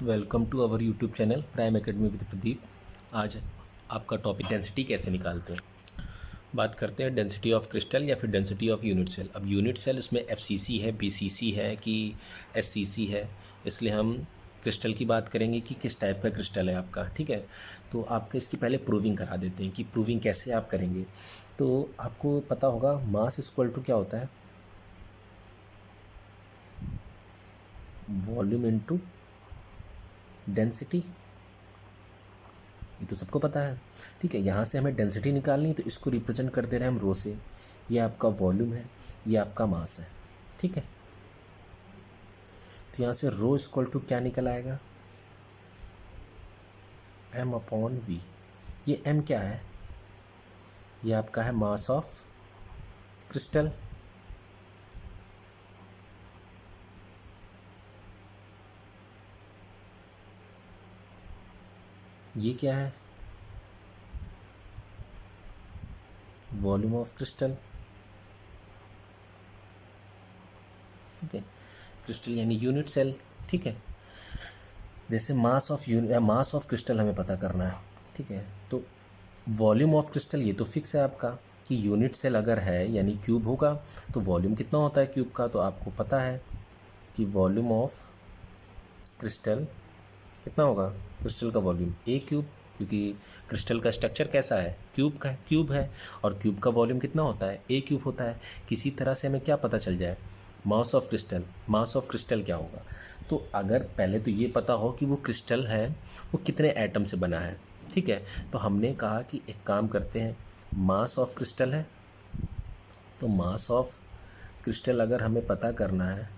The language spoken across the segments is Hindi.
Welcome to our YouTube channel prime academy with Pradeep. आज आपका टॉपिक डेंसिटी कैसे निकालते हैं। बात करते हैं डेंसिटी ऑफ क्रिस्टल या फिर डेंसिटी ऑफ यूनिट सेल। अब यूनिट सेल उसमें एफसीसी है, बीसीसी है कि एससीसी है, इसलिए हम क्रिस्टल की बात करेंगे कि किस टाइप का क्रिस्टल है आपका। ठीक है, तो आपको इसकी पहले प्रूविंग करा देते हैं कि प्रूविंग कैसे आप करेंगे। तो आपको पता होगा मास इक्वल टू क्या होता है, वॉल्यूम इनटू डेंसिटी। ये तो सबको पता है। ठीक है, यहाँ से हमें डेंसिटी निकालनी है तो इसको रिप्रेजेंट कर दे रहे हैं हम रो से। ये आपका वॉल्यूम है, ये आपका मास है। ठीक है, तो यहाँ से रो इक्वल टू क्या निकल आएगा, m अपॉन v। ये m क्या है, ये आपका है मास ऑफ क्रिस्टल। ये क्या है, वॉल्यूम ऑफ क्रिस्टल। ठीक है, क्रिस्टल यानी यूनिट सेल। ठीक है, जैसे मास ऑफ क्रिस्टल हमें पता करना है। ठीक है, तो वॉल्यूम ऑफ क्रिस्टल ये तो फिक्स है आपका कि यूनिट सेल अगर है यानी क्यूब होगा तो वॉल्यूम कितना होता है क्यूब का, तो आपको पता है कि वॉल्यूम ऑफ क्रिस्टल कितना होगा, क्रिस्टल का वॉल्यूम ए क्यूब, क्योंकि क्रिस्टल का स्ट्रक्चर कैसा है, क्यूब है और क्यूब का वॉल्यूम कितना होता है, ए क्यूब होता है। किसी तरह से हमें क्या पता चल जाए, मास ऑफ क्रिस्टल क्या होगा। तो अगर पहले तो ये पता हो कि वो क्रिस्टल है वो कितने एटम से बना है। ठीक है, तो हमने कहा कि एक काम करते हैं, मास ऑफ क्रिस्टल है तो मास ऑफ क्रिस्टल अगर हमें पता करना है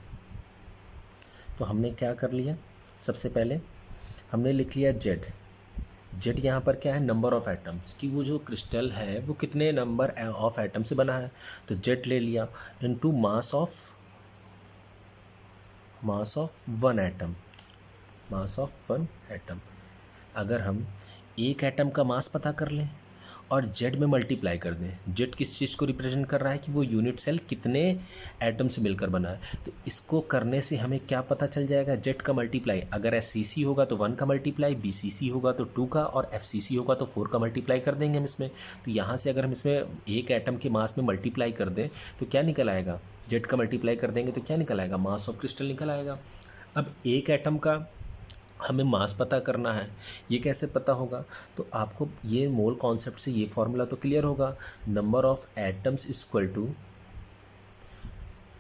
तो हमने क्या कर लिया, सबसे पहले हमने लिख लिया जेड यहाँ पर क्या है, नंबर ऑफ एटम्स, कि वो जो क्रिस्टल है वो कितने नंबर ऑफ एटम से बना है। तो जेड ले लिया into mass of one atom. अगर हम एक एटम का मास पता कर लें और जेड में मल्टीप्लाई कर दें, जेड किस चीज़ को रिप्रेजेंट कर रहा है कि वो यूनिट सेल कितने एटम से मिलकर बना है, तो इसको करने से हमें क्या पता चल जाएगा, जेड का मल्टीप्लाई अगर एससीसी होगा तो 1 का मल्टीप्लाई, बीसीसी होगा तो 2 का और एफसीसी होगा तो 4 का मल्टीप्लाई कर देंगे हम इसमें। तो यहाँ से अगर हम इसमें एक एटम के मास में मल्टीप्लाई कर दें तो क्या निकल आएगा, जेड का मल्टीप्लाई कर देंगे तो क्या निकल आएगा, मास ऑफ क्रिस्टल निकल आएगा। अब एक एटम का हमें मास पता करना है, ये कैसे पता होगा, तो आपको ये मोल कॉन्सेप्ट से ये फॉर्मूला तो क्लियर होगा, number of atoms equal to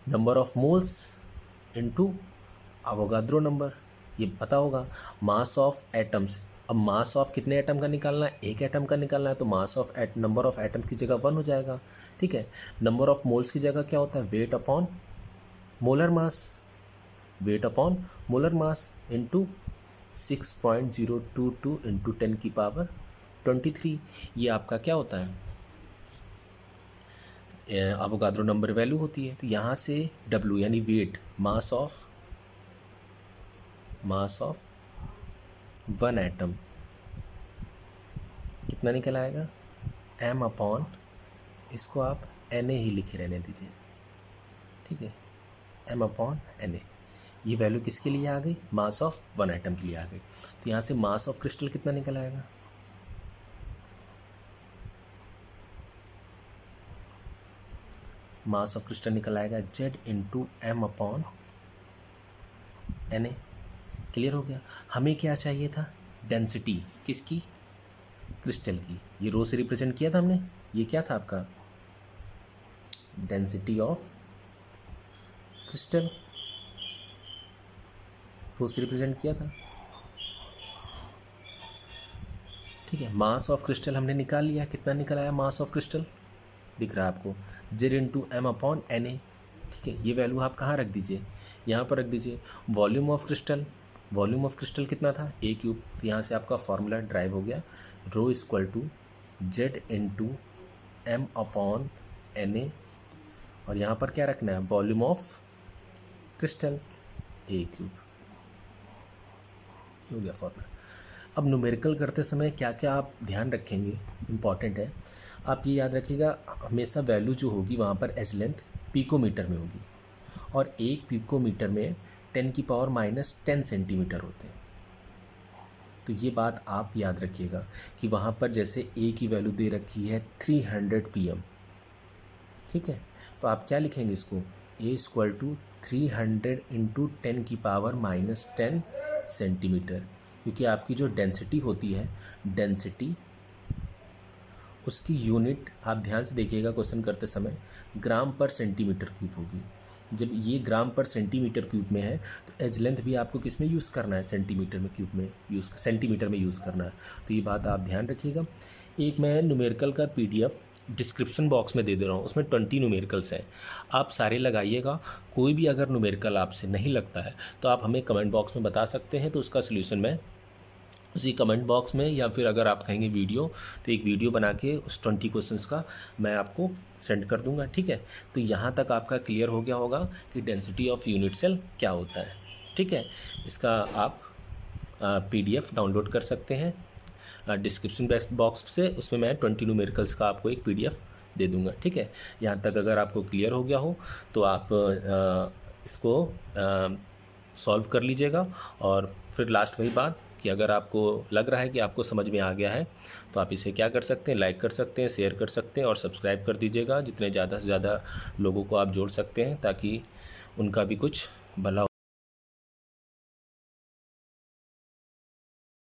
number of moles into Avogadro number, ये पता होगा। मास ऑफ एटम्स, अब मास ऑफ कितने एटम का निकालना है, एक एटम का निकालना है, तो mass of number of atoms की जगह 1 हो जाएगा। ठीक है, नंबर ऑफ मोल्स की जगह क्या होता है, weight upon molar mass into 6.022 into 10 की पावर 23। ये आपका क्या होता है, अवोगाद्रो नंबर वैल्यू होती है। तो यहाँ से W यानी weight, mass of one atom कितना निकल आएगा, m अपॉन, इसको आप Na ही लिखे रहने दीजिए। ठीक है, m अपॉन Na, ये वैल्यू किसके लिए आ गई, मास ऑफ वन एटम के लिए आ गई। तो यहाँ से मास ऑफ क्रिस्टल कितना निकल आएगा, मास ऑफ क्रिस्टल निकल आएगा Z into M upon N A. Clear हो गया। हमें क्या चाहिए था, डेंसिटी किसकी, क्रिस्टल की। ये रो से रिप्रेजेंट किया था हमने, ये क्या था आपका, डेंसिटी ऑफ क्रिस्टल, रो से रिप्रेजेंट किया था। ठीक है, मास ऑफ क्रिस्टल हमने निकाल लिया, कितना निकल आया मास ऑफ क्रिस्टल, दिख रहा है आपको, Z into M upon N A. ठीक है, ये वैल्यू आप कहाँ रख दीजिए, यहाँ पर रख दीजिए। वॉल्यूम ऑफ क्रिस्टल कितना था, ए क्यूब, तो यहाँ से आपका फॉर्मूला ड्राइव हो गया, rho equal to Z into M upon N A, और यहाँ पर क्या रखना है, volume of crystal a cube, हो गया फॉर्मूला। अब न्यूमेरिकल करते समय क्या क्या आप ध्यान रखेंगे, इम्पॉर्टेंट है, आप ये याद रखिएगा, हमेशा वैल्यू जो होगी वहाँ पर एज लेंथ पिकोमीटर में होगी और एक पिकोमीटर में 10 की पावर -10 सेंटीमीटर होते हैं। तो ये बात आप याद रखिएगा कि वहाँ पर जैसे ए की वैल्यू दे रखी है 300 pm, ठीक है, तो आप क्या लिखेंगे इसको, ए इक्वल टू 300 इंटू 10⁻⁻10 सेंटीमीटर, क्योंकि आपकी जो डेंसिटी होती है, डेंसिटी उसकी यूनिट आप ध्यान से देखिएगा क्वेश्चन करते समय ग्राम पर सेंटीमीटर क्यूब होगी। जब ये ग्राम पर सेंटीमीटर क्यूब में है तो एज लेंथ भी आपको किस में यूज़ करना है, सेंटीमीटर में क्यूब में सेंटीमीटर में यूज़ करना है। तो ये बात आप ध्यान रखिएगा। एक मैं न्यूमेरिकल का PDF डिस्क्रिप्शन बॉक्स में दे दे रहा हूँ, उसमें 20 न्यूमेरिकल्स हैं, आप सारे लगाइएगा। कोई भी अगर न्यूमेरिकल आपसे नहीं लगता है तो आप हमें कमेंट बॉक्स में बता सकते हैं, तो उसका सलूशन मैं उसी कमेंट बॉक्स में, या फिर अगर आप कहेंगे वीडियो तो एक वीडियो बना के उस 20 क्वेश्चंस का मैं आपको सेंड कर दूंगा, ठीक है। तो यहाँ तक आपका क्लियर हो गया होगा कि डेंसिटी ऑफ यूनिट सेल क्या होता है, ठीक है। इसका आप PDF डाउनलोड कर सकते हैं डिस्क्रिप्शन बॉक्स से, उसमें मैं 20 न्यूमेरिकल्स का आपको एक PDF दे दूंगा, ठीक है। यहाँ तक अगर आपको क्लियर हो गया हो तो आप इसको सॉल्व कर लीजिएगा। और फिर लास्ट वही बात कि अगर आपको लग रहा है कि आपको समझ में आ गया है तो आप इसे क्या कर सकते हैं, लाइक कर सकते हैं, शेयर कर सकते हैं और सब्सक्राइब कर दीजिएगा। जितने ज़्यादा से ज़्यादा लोगों को आप जोड़ सकते हैं ताकि उनका भी कुछ भला